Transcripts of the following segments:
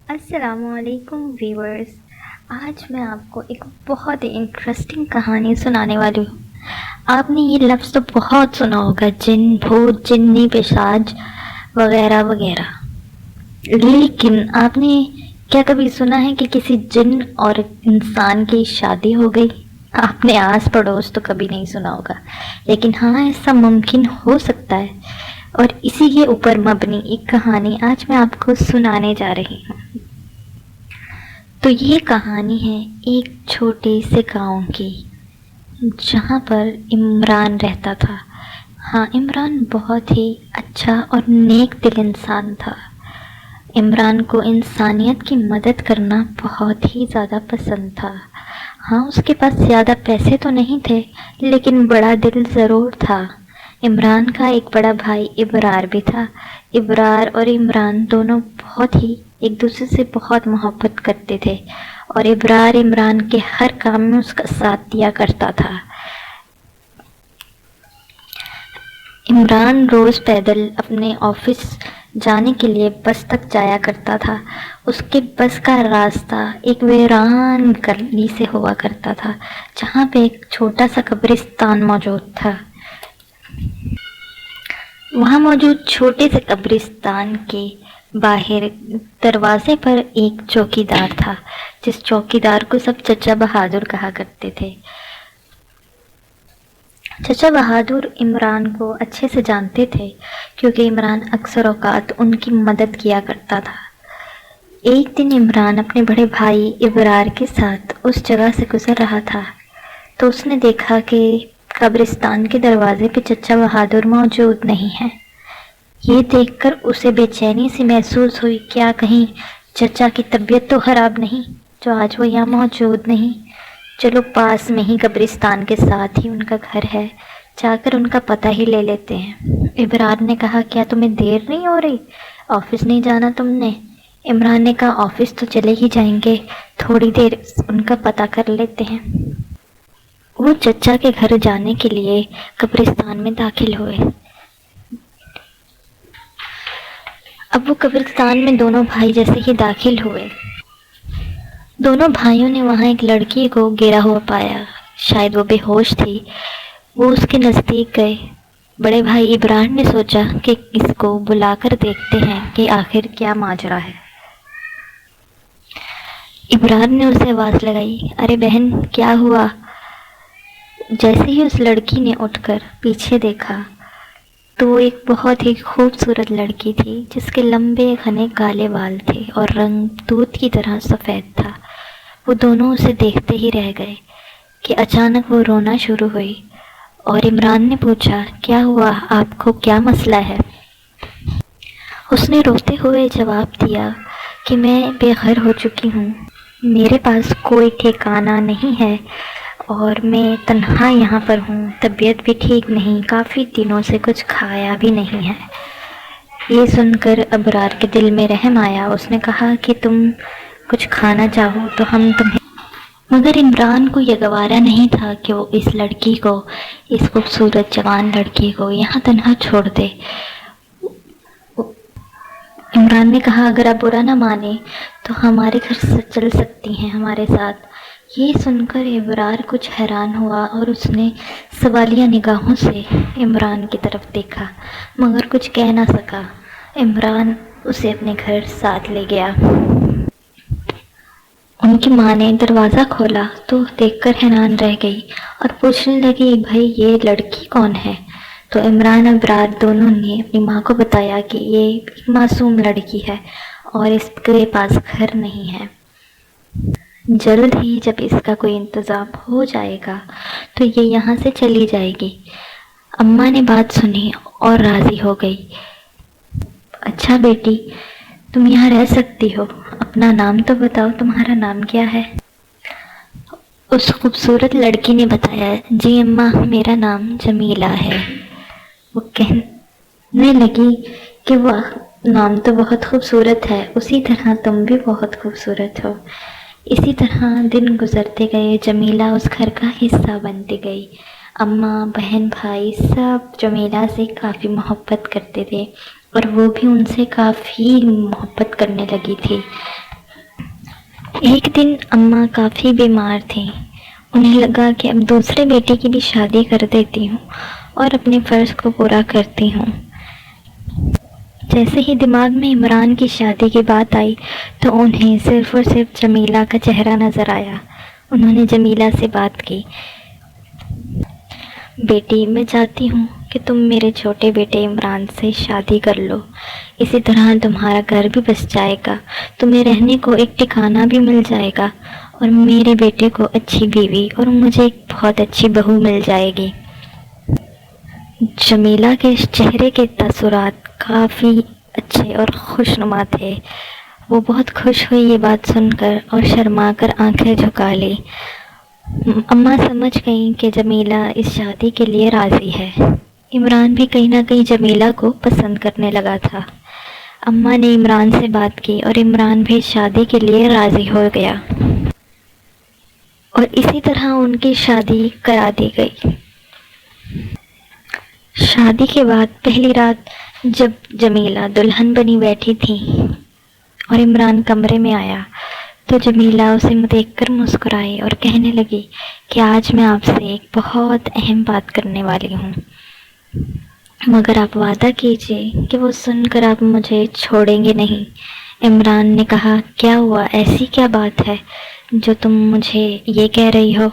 السلام علیکم ویورز، آج میں آپ کو ایک بہت ہی انٹرسٹنگ کہانی سنانے والی ہوں۔ آپ نے یہ لفظ تو بہت سنا ہوگا، جن، بھوت، جنی، پشاچ وغیرہ وغیرہ، لیکن آپ نے کیا کبھی سنا ہے کہ کسی جن اور انسان کی شادی ہو گئی؟ آپ نے آس پڑوس تو کبھی نہیں سنا ہوگا، لیکن ہاں، ایسا ممکن ہو سکتا ہے، اور اسی کے اوپر مبنی ایک کہانی آج میں آپ کو سنانے جا رہی ہوں۔ تو یہ کہانی ہے ایک چھوٹے سے گاؤں کی، جہاں پر عمران رہتا تھا۔ ہاں، عمران بہت ہی اچھا اور نیک دل انسان تھا۔ عمران کو انسانیت کی مدد کرنا بہت ہی زیادہ پسند تھا۔ ہاں، اس کے پاس زیادہ پیسے تو نہیں تھے، لیکن بڑا دل ضرور تھا۔ عمران کا ایک بڑا بھائی ابرار بھی تھا۔ ابرار اور عمران دونوں بہت ہی ایک دوسرے سے بہت محبت کرتے تھے، اور ابرار عمران کے ہر کام میں اس کا ساتھ دیا کرتا تھا۔ عمران روز پیدل اپنے آفس جانے کے لیے بس تک جایا کرتا تھا۔ اس کے بس کا راستہ ایک ویران گلی سے ہوا کرتا تھا، جہاں پہ ایک چھوٹا سا قبرستان موجود تھا۔ وہاں موجود چھوٹے سے قبرستان کے باہر دروازے پر ایک چوکیدار تھا، جس چوکیدار کو سب چچا بہادر کہا کرتے تھے۔ چچا بہادر عمران کو اچھے سے جانتے تھے، کیونکہ عمران اکثر اوقات ان کی مدد کیا کرتا تھا۔ ایک دن عمران اپنے بڑے بھائی ابرار کے ساتھ اس جگہ سے گزر رہا تھا، تو اس نے دیکھا کہ قبرستان کے دروازے پہ چچا بہادر موجود نہیں ہے۔ یہ دیکھ کر اسے بے چینی سی محسوس ہوئی، کیا کہیں چچا کی طبیعت تو خراب نہیں جو آج وہ یہاں موجود نہیں؟ چلو، پاس میں ہی قبرستان کے ساتھ ہی ان کا گھر ہے، جا کر ان کا پتہ ہی لے لیتے ہیں۔ ابرار نے کہا، کیا تمہیں دیر نہیں ہو رہی؟ آفس نہیں جانا تم نے؟ عمران نے کہا، آفس تو چلے ہی جائیں گے، تھوڑی دیر ان کا پتہ کر لیتے ہیں۔ وہ چچا کے گھر جانے کے لیے قبرستان میں داخل ہوئے۔ اب وہ قبرستان میں دونوں بھائی جیسے ہی داخل ہوئے، دونوں بھائیوں نے وہاں ایک لڑکی کو گرا ہوا پایا، شاید وہ بے ہوش تھی۔ وہ اس کے نزدیک گئے۔ بڑے بھائی ابراہیم نے سوچا کہ اس کو بلا کر دیکھتے ہیں کہ آخر کیا ماجرا ہے۔ ابراہیم نے اسے آواز لگائی، ارے بہن، کیا ہوا؟ جیسے ہی اس لڑکی نے اٹھ کر پیچھے دیکھا تو وہ ایک بہت ہی خوبصورت لڑکی تھی، جس کے لمبے گھنے کالے بال تھے اور رنگ دودھ کی طرح سفید تھا۔ وہ دونوں اسے دیکھتے ہی رہ گئے کہ اچانک وہ رونا شروع ہوئی، اور عمران نے پوچھا، کیا ہوا؟ آپ کو کیا مسئلہ ہے؟ اس نے روتے ہوئے جواب دیا کہ میں بے گھر ہو چکی ہوں، میرے پاس کوئی ٹھکانہ نہیں ہے، اور میں تنہا یہاں پر ہوں، طبیعت بھی ٹھیک نہیں، کافی دنوں سے کچھ کھایا بھی نہیں ہے۔ یہ سن کر ابرار کے دل میں رحم آیا۔ اس نے کہا کہ تم کچھ کھانا چاہو تو ہم تمہیں، مگر عمران کو یہ گوارا نہیں تھا کہ وہ اس لڑکی کو، اس خوبصورت جوان لڑکی کو یہاں تنہا چھوڑ دے۔ عمران نے کہا، اگر آپ برا نہ مانے تو ہمارے گھر سے چل سکتی ہیں ہمارے ساتھ۔ یہ سن کر ابرار کچھ حیران ہوا، اور اس نے سوالیہ نگاہوں سے عمران کی طرف دیکھا، مگر کچھ کہہ نہ سکا۔ عمران اسے اپنے گھر ساتھ لے گیا۔ ان کی ماں نے دروازہ کھولا تو دیکھ کر حیران رہ گئی، اور پوچھنے لگی، بھائی یہ لڑکی کون ہے؟ تو عمران ابرار دونوں نے اپنی ماں کو بتایا کہ یہ ایک معصوم لڑکی ہے، اور اس کے پاس گھر نہیں ہے۔ جلد ہی جب اس کا کوئی انتظام ہو جائے گا تو یہ یہاں سے چلی جائے گی۔ اماں نے بات سنی اور راضی ہو گئی۔ اچھا بیٹی، تم یہاں رہ سکتی ہو، اپنا نام تو بتاؤ، تمہارا نام کیا ہے؟ اس خوبصورت لڑکی نے بتایا، جی اماں، میرا نام جمیلہ ہے۔ وہ کہنے لگی کہ وہ نام تو بہت خوبصورت ہے، اسی طرح تم بھی بہت خوبصورت ہو۔ اسی طرح دن گزرتے گئے، جمیلہ اس گھر کا حصہ بنتی گئی۔ اماں، بہن، بھائی سب جمیلہ سے کافی محبت کرتے تھے، اور وہ بھی ان سے کافی محبت کرنے لگی تھی۔ ایک دن اماں کافی بیمار تھیں۔ انہیں لگا کہ اب دوسرے بیٹے کی بھی شادی کر دیتی ہوں اور اپنے فرض کو پورا کرتی ہوں۔ جیسے ہی دماغ میں عمران کی شادی کی بات آئی تو انہیں صرف اور صرف جمیلہ کا چہرہ نظر آیا۔ انہوں نے جمیلہ سے بات کی، بیٹی میں چاہتی ہوں کہ تم میرے چھوٹے بیٹے عمران سے شادی کر لو، اسی طرح تمہارا گھر بھی بس جائے گا، تمہیں رہنے کو ایک ٹھکانہ بھی مل جائے گا، اور میرے بیٹے کو اچھی بیوی اور مجھے ایک بہت اچھی بہو مل جائے گی۔ جمیلہ کے چہرے کے تاثرات کافی اچھے اور خوشنما تھے۔ وہ بہت خوش ہوئی یہ بات سن کر اور شرما کر آنکھیں جھکا لی۔ اماں سمجھ گئیں کہ جمیلہ اس شادی کے لیے راضی ہے۔ عمران بھی کہیں نہ کہیں جمیلہ کو پسند کرنے لگا تھا۔ اماں نے عمران سے بات کی اور عمران بھی شادی کے لیے راضی ہو گیا، اور اسی طرح ان کی شادی کرا دی گئی۔ شادی کے بعد پہلی رات جب جمیلہ دلہن بنی بیٹھی تھی اور عمران کمرے میں آیا تو جمیلہ اسے دیکھ کر مسکرائی اور کہنے لگی کہ آج میں آپ سے ایک بہت اہم بات کرنے والی ہوں، مگر آپ وعدہ کیجئے کہ وہ سن کر آپ مجھے چھوڑیں گے نہیں۔ عمران نے کہا، کیا ہوا؟ ایسی کیا بات ہے جو تم مجھے یہ کہہ رہی ہو؟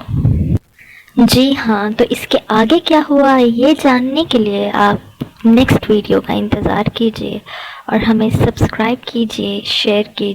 جی ہاں، تو اس کے آگے کیا ہوا یہ جاننے کے لیے آپ نیکسٹ ویڈیو کا انتظار کیجئے اور ہمیں سبسکرائب کیجئے، شیئر کیجئے۔